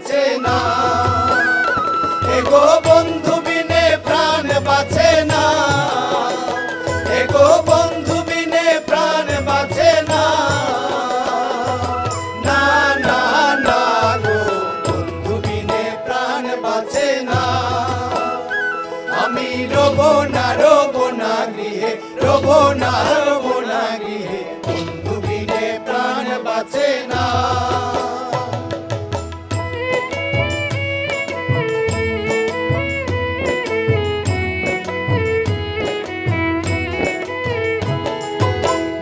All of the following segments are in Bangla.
বাঁচে না। এগো বন্ধু বিনে প্রাণ বাঁচে না, এগো বন্ধু বিনে প্রাণ বাঁচে না। না না না গো বন্ধু বিনে প্রাণ বাঁচে না। আমি রব না গৃহে, রব না গৃহে, বন্ধু বিনে প্রাণ বাঁচে না।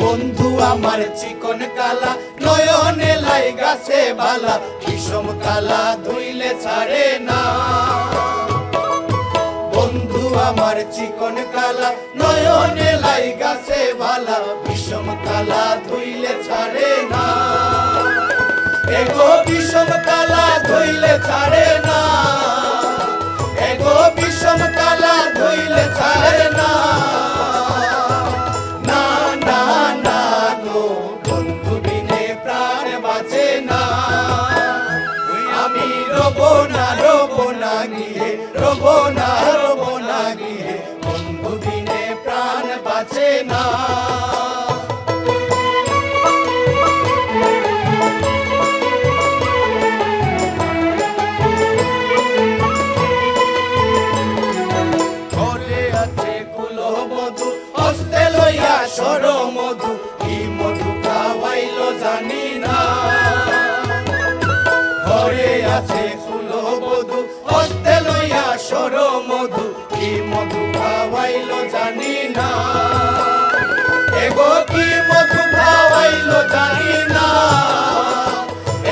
বন্ধু আমার চিকন কালা, নয়নে লাই গাছে বালা, বিষম কালা ধুইলে ছাড়ে না। বন্ধু আমার চিকন কালা, নয়নে লাই গাছে বালা, বিষম কালা ধুইলে ছাড়ে না। এগো বিষম কালা ধুইলে ছাড়ে না, এগো বিষম কালা ধুইলে ছাড়ে না। না না না গো বন্ধু বিনে প্রাণ বাঁচে না। আমি রব না গৃহে, রব না গৃহে, বন্ধু বিনে প্রাণ বাঁচে না। ঘরে আছে কুলো বধূ, হস্তে লইয়া সর মধু, কি মধু খাওয়াইলো জানি না। ঘরে আছে কুলো বধূ, হস্তে লইয়া সর মধু, কি মধু খাওয়াইলো জানি না। এগো কি মধু খাওয়াইলো জানি না,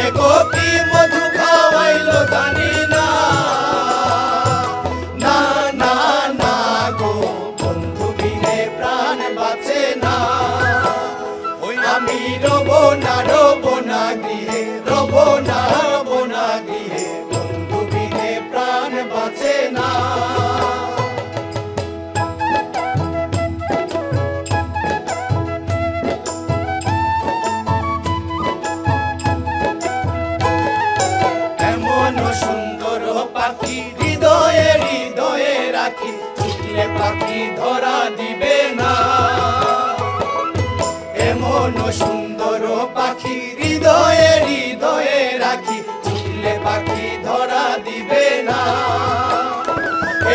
এগো কি মধু খাওয়াইলো জানি না। না না না গো বন্ধু বিনে প্রাণ বাঁচে না। আমি রব না গৃহে, রব না গৃহে, বন্ধু বিনে প্রাণ বাঁচে না। এমন সুন্দর পাখি হৃদয়ে হৃদয়ে রাখি, ছুটলে পাখি ধরা দিবে না। এমন সুন্দর পাখি হৃদয়ে হৃদয়ে রাখি, ছুটলে পাখি ধরা দিবে না।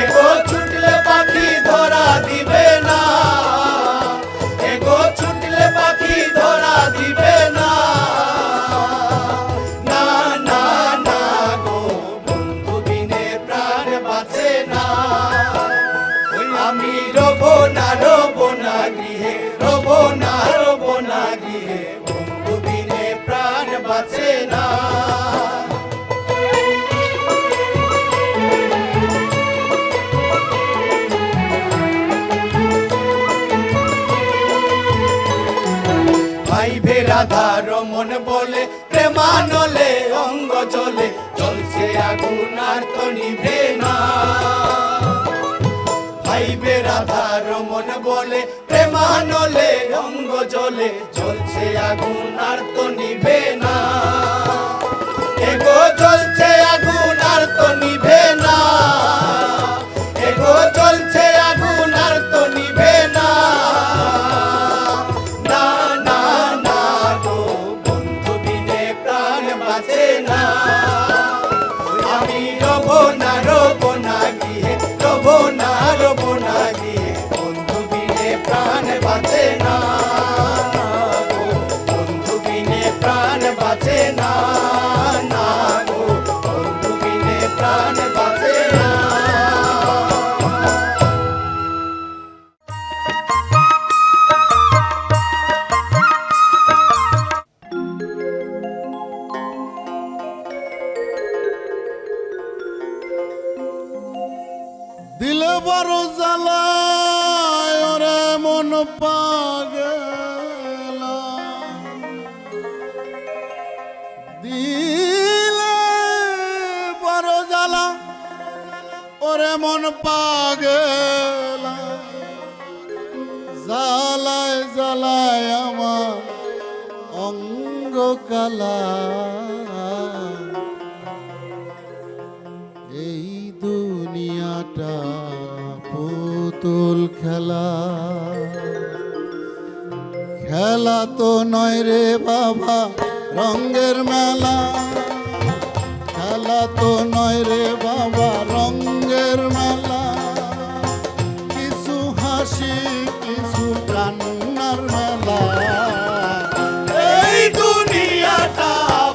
এগো ছুটলে পাখি ধরা দিবে না, এগো ছুটলে পাখি ধরা দিবে না। না না না গো বন্ধু বিনে প্রাণ বাঁচে না। আমি রব না গৃহে, রব না গৃহে, বন্ধু বিনে প্রাণ বাঁচে না। ভাইবে রাধা রমন বলে, প্রেমানলে অঙ্গ জ্বলে, জ্বলছে আগুন আর তো নিভে না। ভাইবে রাধা রমন বলে, প্রেমানলে অঙ্গ জ্বলে, জ্বলছে আগুন আর তো নিভে না। এগো জ্বলছে আগুন আর তো নিভে না, এগো জ্বলছে আগুন আর তো নিভে না। না না না গো বন্ধু বিনে প্রাণ বাঁচে না। আমি রব না গৃহে, রব না গৃহে, বন্ধু বিনে প্রাণ বাঁচে না। গো বন্ধু বিনে প্রাণ বাঁচে না। না গো বন্ধু বিনে প্রাণ বাঁচে না। দিলে বড় জ্বালায় ওরে মন পাগলা, দিলে বড় জ্বালা ওরে মন পাগলা, জ্বালায় জ্বালায় আমার অঙ্গ কালা। পুতুল খেলা খেলা তো নয় রে বাবা রঙের মেলা খেলা তো নয় রে বাবা রঙের মেলা কিছু হাসি কিছু কান্নার মেলা এই দুনিয়াটা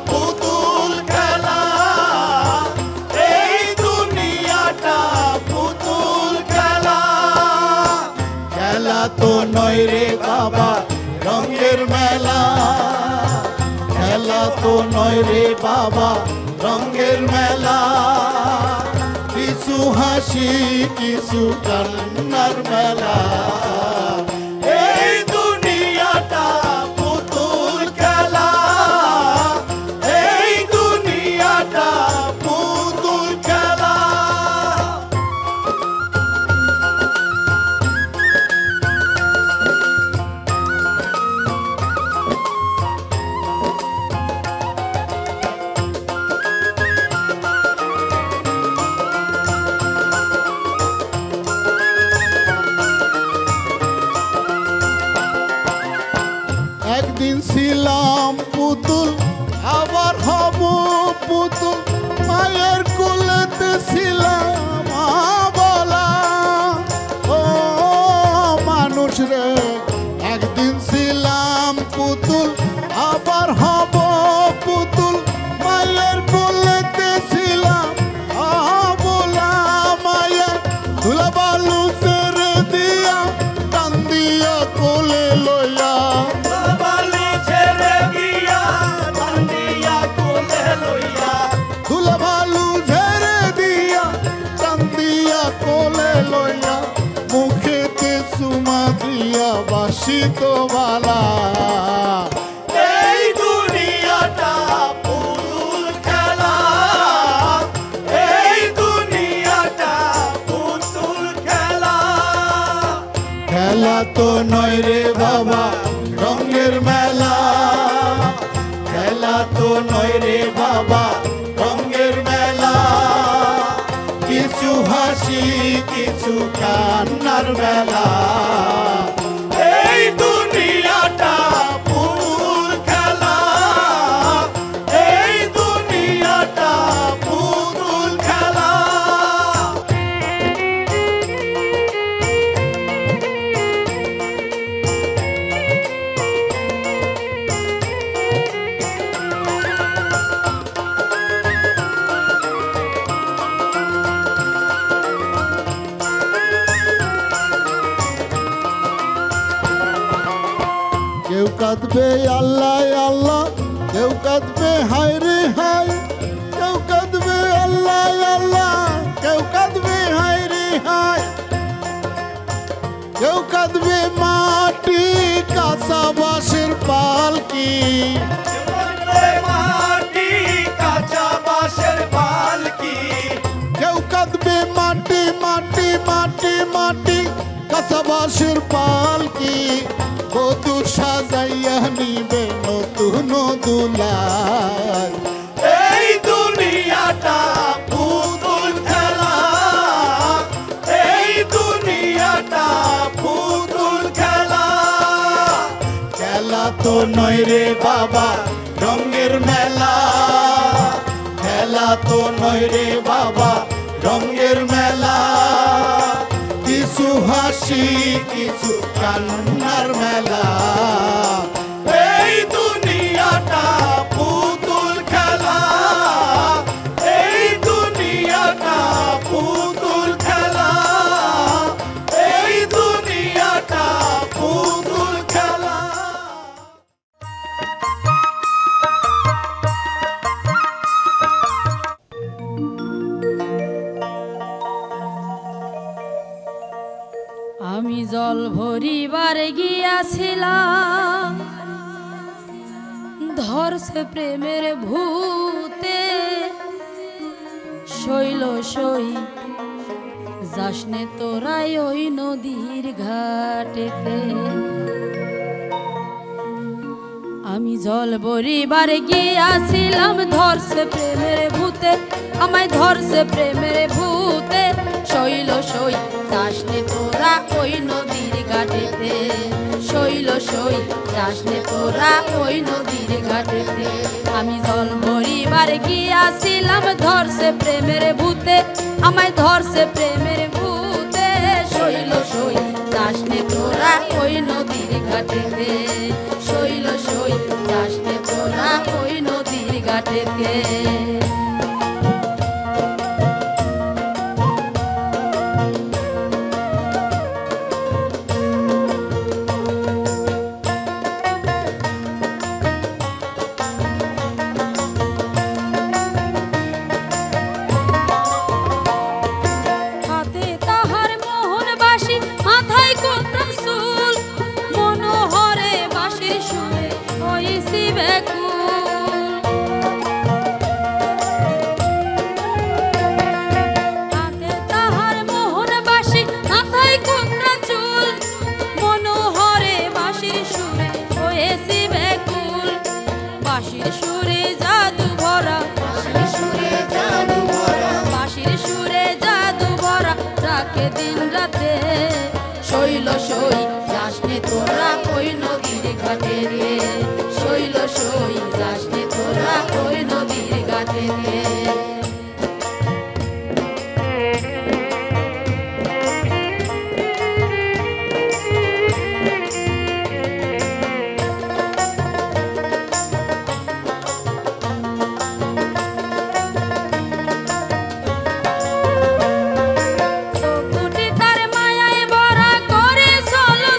পুতুল খেলা, এই দুনিয়াটা পুতুল খেলা। খেলা তো নয় রে বাবা রঙের মেলা খেলা তো নয় রে বাবা রঙের মেলা কিছু হাসি কিছু কান্নার মেলা এই দুনিয়াটা পুতুল খেলা, এই দুনিয়াটা পুতুল খেলা। একদিন ছিলাম পুতুল আবার হব পুতুল মায়ের কোলেতে ছিলাম বলা ও মানুষ রে একদিন ছিলাম পুতুল আবার হব পুতুল মায়ের কোলেতে ছিলাম বলা মায়ের ধুলা বালু ছেড়ে দিয়া টান দিয়া কোলে লইয়া বালি ছেড়ে গিয়া বান্দিয়া কোলে লইয়া, ধুলা বালু ঝেড়ে দিয়া টান দিয়া কোলে লইয়া মুখেতে চুমা দিয়া বাসিত বালা এই দুনিয়াটা পুতুল খেলা, এই দুনিয়াটা পুতুল খেলা। খেলা তো নয় রে বাবা রঙের মেলা খেলা তো নয় রে বাবা রঙের মেলা কিছু হাসি কিছু কান্নার মেলা এই দুনিয়াটা পুতুল খেলা, এই দুনিয়াটা পুতুল খেলা। কেউ কাঁদবে আল্লাহ আল্লাহ কেউ কাঁদবে হায় রে হায় কেউ কাঁদবে আল্লাহ আল্লাহ কেউ কাঁদবে হায় রে হায় কেউ কাঁদবে মাটি কাঁচা বাঁশের পালকি মাটি কাঁচা বাঁশের পালকি, কেউ কাঁদবে মাটি মাটি মাটি মাটি কাঁচা বাঁশের পালকি বধূ সাজাইয়া নিবে নতুন দুলার এই দুনিয়াটা পুতুল খেলা, এই দুনিয়াটা পুতুল খেলা। খেলা তো নয় রে বাবা রঙের মেলা খেলা তো নয় রে বাবা রঙের মেলা কিছু হাসি কিছু কান্নার মেলা এই দুনিয়াটা পুতুল খেলা, এই দুনিয়াটা পুতুল খেলা, এই দুনিয়াটা পুতুল খেলা। আমি জল ভরিবার গিয়াছিলাম ধরছে প্রেমের ভূতে শৈল সই যাসনে তোরাই ওই নদীর ঘাটেতে আমি জল ভরিবার গিয়াছিলাম ধরছে প্রেমের ভূতে আমায় ধরছে প্রেমের ভূতে শৈল সই যাসনে তোরা ওই নদীর ঘাটেতে শৈল সই যাসনে তোরা ওই নদীর ঘাটেতে আমি জল ভরিবার গিয়াছিলাম ধরছে প্রেমের ভূতে আমায় ধরছে প্রেমের ভূতে শৈল সই যাসনে তোরা ওই নদীর ঘাটেতে শৈল সই যাসনে তোরা ওই নদীর ঘাটেতে হাতে তাহার মোহন বাঁশি মাথায় কোত্রা চুল মনোহরে বাঁশির সুরে হইছি ব্যাকুল হাতে তাহার মোহন বাঁশি মাথায় কোত্রা চুল মনোহরে বাঁশির সুরে হয়েছি ব্যাকুল বাঁশির সুরে জাদু ভরা বাঁশির সুরে জাদু ভরা রাখে দিন রাতে শৈল সই যাসনে তোরা ওই নদীর ঘাটে রে শৈল সই যাসনে তোরা ওই নদীর ঘাটে রে চোখ দুটি তার মায়ায় ভরা করে চলো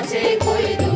আছে কই